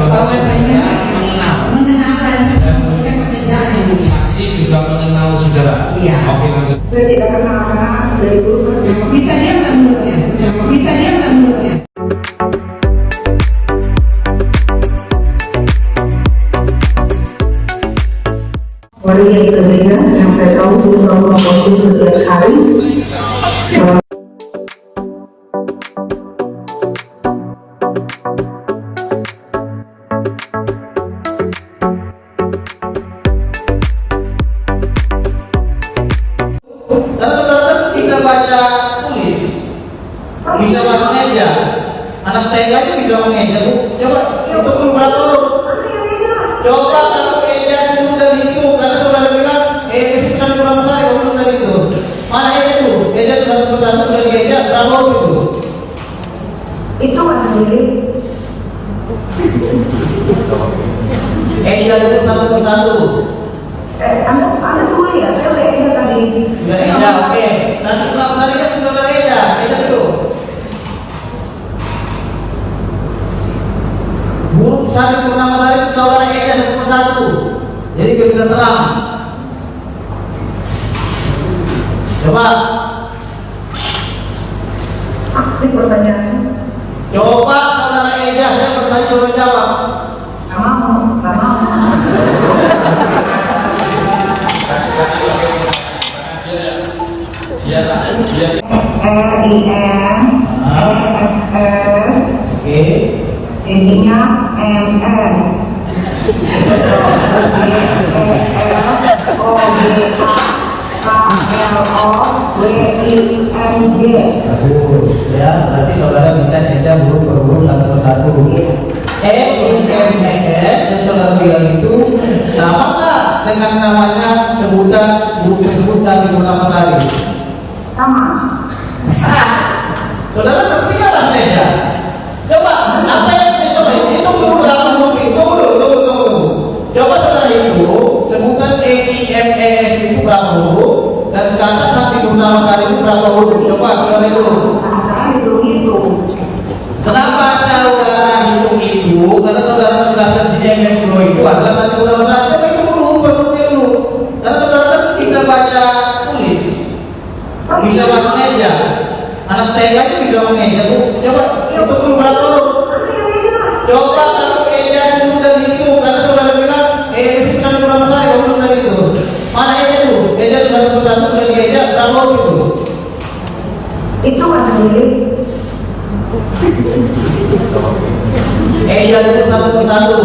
bahwasanya mengenal dan saksi juga mengenal saudara. Iya. Oke, lanjut. Saya tidak kenal dari dulu. Bisa diam nggak mulutnya? Bisa diam nggak mulutnya? Yang saya tahu sudah melakukan setiap hari. Dan saudara bisa baca tulis, bisa bahasa Indonesia. Anak TK itu bisa mengeja, Bu. Coba itu pun berapa huruf? Coba kamu eja dulu dan hitung, karena saudara bilang, pesan kurang saya, kamu tadi itu. Mana eja itu? Eja satu persatu dari eja berapa huruf itu? Itu masih sendiri. Eja itu satu persatu. Anda dulu ya, saya udah eja tadi. Sudah eja, oke. Satu kurang tadi kan sudah eja itu. Huruf satu purnama tadi saudara eja satu persatu. Jadi biar kita terang. Coba. Ini pertanyaan. Coba saudara eja, saya bertanya coba jawab. Nggak mau. Dia R-I-N S-S Oke. jadinya M-S G-O-G-A-K-L-O-W-I-N-G. Bagus ya, berarti saudara bisa eja huruf per huruf satu persatu. E-I-N-S yang saudara bilang itu sama nggak dengan namanya sebutan huruf tersebut saat digunakan sehari? Sama. Saudara ngerti nggak bahasa Indonesia? Coba, apa yang coba hitung dulu berapa huruf itu? Tunggu. Coba saudara hitung sebutan E-I-N-S itu berapa huruf dan kata saat digunakan sehari itu berapa huruf? Coba saudara hitung. Saya itu. Kenapa saudara hitung itu? Karena saudara menjelaskan sini MS Pro itu adalah satu digunakan sehari. Coba hitung dulu, hurufnya dulu. Karena saudara kan bisa baca tulis, bisa bahasa Indonesia. Anak TK itu bisa mengeja, Bu. Coba hitung dulu berapa huruf? Coba kamu eja dulu dan hitung, karena saudara bilang, pesan kurang saya, kamu tadi itu. Mana eja itu? Eja satu persatu dari eja berapa huruf itu? Itu masih sendiri. Eja itu satu persatu.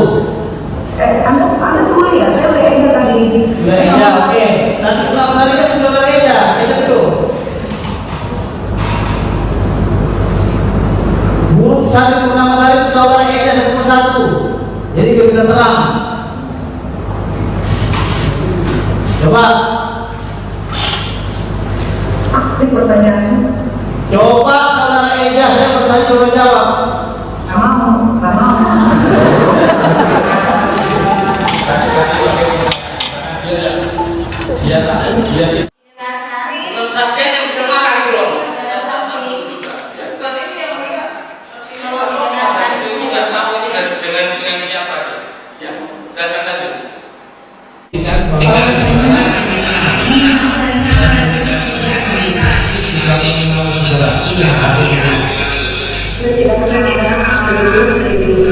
Anda dulu ya, saya udah eja tadi. Sudah eja, oke. Satu kurang tadi kan sudah eja itu. Huruf satu purnama tadi itu saudara eja satu persatu. Jadi biar kita terang. Coba. Ini pertanyaan. Coba saudara eja, saya bertanya coba jawab. Nggak mau. dia Bukan saksian yang bisa marah gitu loh. Bukan ini yang mereka saksi sama itu nggak tahu itu dengan siapa dia. Ya, dan lanjut. Saksi mengenal saudara sudah. Saya tidak kenal dari dulu.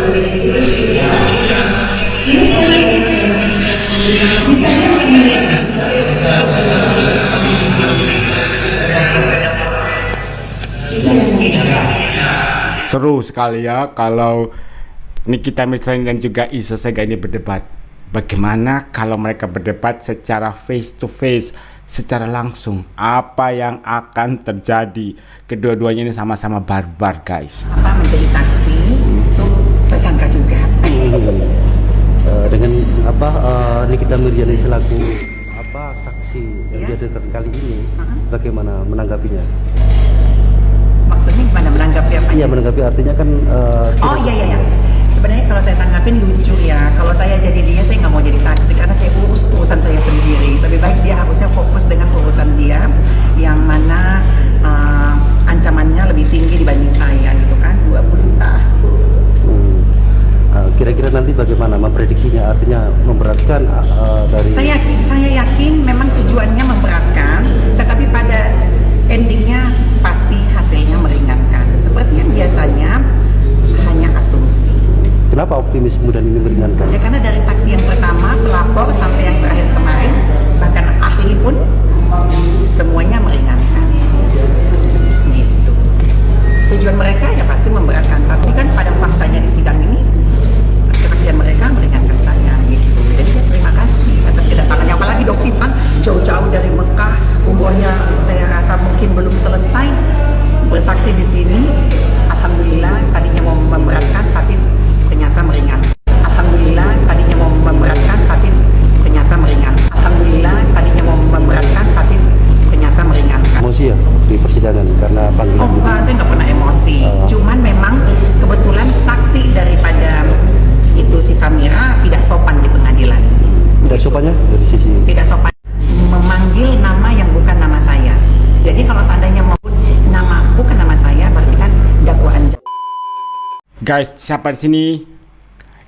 Bisa diam nggak mulutnya? Seru sekali ya kalau Nikita Mirzani dan juga Isa Sega ini berdebat. Bagaimana kalau mereka berdebat secara face to face, secara langsung? Apa yang akan terjadi? Kedua-duanya ini sama-sama barbar, guys. Apa menjadi saksi itu tersangka juga. Dengan Nikita Mirzani selaku saksi yang dihadirkan kali ini, bagaimana menanggapinya? Maksudnya gimana menanggapi apa? Iya, menanggapi artinya kan. Oh iya. Sebenarnya kalau saya tanggapin lucu ya. Kalau saya jadi dia, saya nggak mau jadi saksi karena saya urus urusan saya sendiri. Lebih baik dia harusnya fokus dengan urusan dia, yang mana ancamannya lebih tinggi dibanding saya gitu kan, 20 tahun. optimisme dan ini meringankan? Ya karena dari saksi yang pertama, pelapor sampai yang terakhir kemarin, bahkan ahli pun semuanya meringankan. Gitu. Tujuan mereka ya pasti memberatkan, tapi kan pada faktanya di sidang ini kesaksian mereka meringankan saya. Gitu. Jadi ya, terima kasih atas kedatangannya. Apalagi Dok Ivan jauh-jauh dari Mekah, umurnya saya rasa mungkin belum selesai bersaksi di sini. Alhamdulillah tadinya mau memberatkan tapi ternyata meringankan. Alhamdulillah tadinya mau memberatkan tapi ternyata meringankan. Alhamdulillah tadinya mau memberatkan tapi ternyata meringankan. Emosi ya di persidangan karena panggilan? Oh enggak, saya nggak pernah emosi. Cuman memang kebetulan saksi daripada itu si Samira tidak sopan di pengadilan. Tidak sopannya dari sisi? Tidak sopan memanggil nama yang bukan nama saya. Jadi kalau seandainya mau nama bukan nama saya, berarti kan dakwaan. Guys, siapa di sini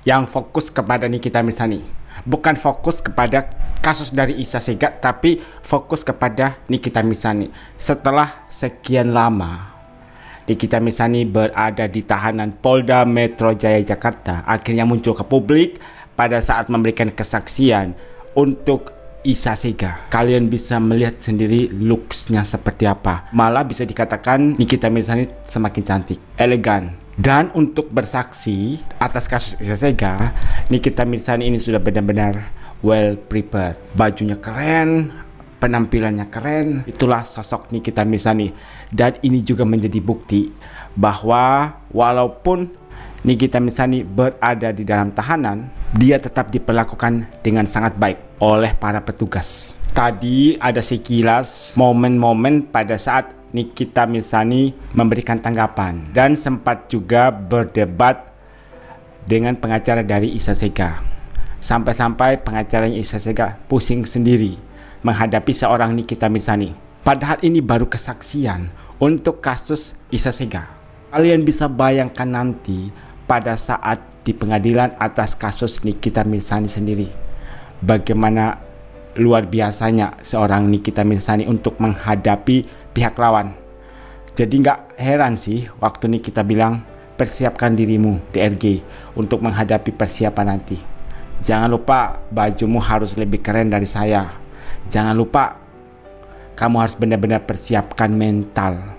yang fokus kepada Nikita Mirzani? Bukan fokus kepada kasus dari Isa Sega, tapi fokus kepada Nikita Mirzani. Setelah sekian lama Nikita Mirzani berada di tahanan Polda Metro Jaya Jakarta, akhirnya muncul ke publik pada saat memberikan kesaksian untuk Isa Sega. Kalian bisa melihat sendiri looks-nya seperti apa. Malah bisa dikatakan Nikita Mirzani semakin cantik, elegan. Dan untuk bersaksi atas kasus Isa Sega, Nikita Mirzani ini sudah benar-benar well prepared. Bajunya keren, penampilannya keren. Itulah sosok Nikita Mirzani. Dan ini juga menjadi bukti bahwa walaupun Nikita Mirzani berada di dalam tahanan, dia tetap diperlakukan dengan sangat baik oleh para petugas. Tadi ada sekilas momen-momen pada saat Nikita Mirzani memberikan tanggapan dan sempat juga berdebat dengan pengacara dari Isa Sega. Sampai-sampai pengacaranya Isa Sega pusing sendiri menghadapi seorang Nikita Mirzani. Padahal ini baru kesaksian untuk kasus Isa Sega. Kalian bisa bayangkan nanti pada saat di pengadilan atas kasus Nikita Mirzani sendiri, bagaimana luar biasanya seorang Nikita Mirzani untuk menghadapi pihak lawan. Jadi nggak heran sih waktu Nikita bilang persiapkan dirimu DRG untuk menghadapi persiapan nanti. Jangan lupa bajumu harus lebih keren dari saya. Jangan lupa kamu harus benar-benar persiapkan mental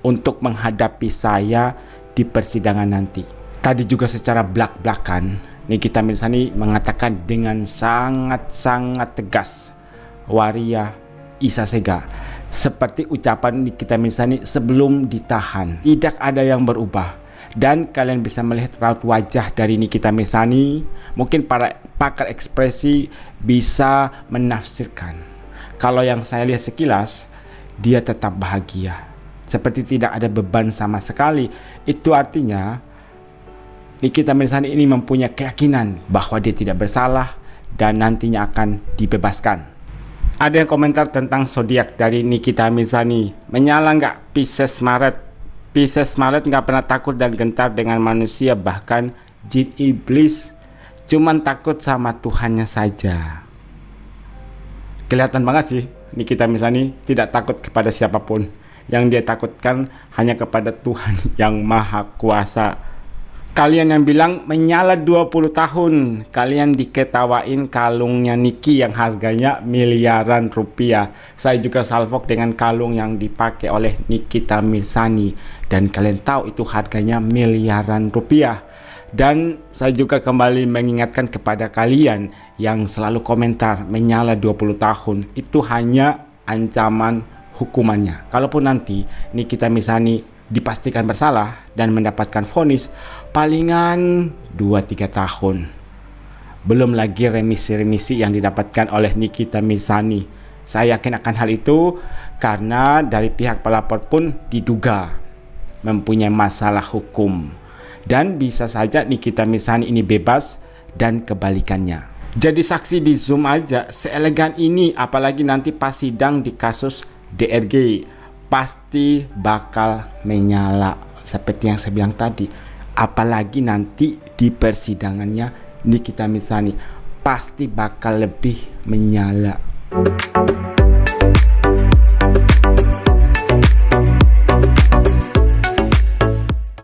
untuk menghadapi saya di persidangan nanti. Tadi juga secara belak-belakan Nikita Mirzani mengatakan dengan sangat-sangat tegas waria Isa Sega. Seperti ucapan Nikita Mirzani sebelum ditahan, tidak ada yang berubah. Dan kalian bisa melihat raut wajah dari Nikita Mirzani. Mungkin para pakar ekspresi bisa menafsirkan. Kalau yang saya lihat sekilas, dia tetap bahagia, seperti tidak ada beban sama sekali. Itu artinya Nikita Mirzani ini mempunyai keyakinan bahwa dia tidak bersalah dan nantinya akan dibebaskan. Ada yang komentar tentang zodiak dari Nikita Mirzani. Menyala nggak Pisces Maret? Pisces Maret nggak pernah takut dan gentar dengan manusia, bahkan jin iblis. Cuman takut sama Tuhannya saja. Kelihatan banget sih Nikita Mirzani tidak takut kepada siapapun. Yang dia takutkan hanya kepada Tuhan yang Maha Kuasa. Kalian yang bilang menyala 20 tahun, kalian diketawain kalungnya Niki yang harganya miliaran rupiah. Saya juga salvok dengan kalung yang dipakai oleh Nikita Mirzani, dan kalian tahu itu harganya miliaran rupiah. Dan saya juga kembali mengingatkan kepada kalian yang selalu komentar menyala 20 tahun, itu hanya ancaman hukumannya. Kalaupun nanti Nikita Mirzani dipastikan bersalah dan mendapatkan vonis palingan 2-3 tahun. Belum lagi remisi-remisi yang didapatkan oleh Nikita Mirzani. Saya yakin akan hal itu karena dari pihak pelapor pun diduga mempunyai masalah hukum. Dan bisa saja Nikita Mirzani ini bebas dan kebalikannya. Jadi saksi di Zoom aja seelegan ini, apalagi nanti pas sidang di kasus DRG, pasti bakal menyala seperti yang saya bilang tadi. Apalagi nanti di persidangannya Nikita Mirzani pasti bakal lebih menyala.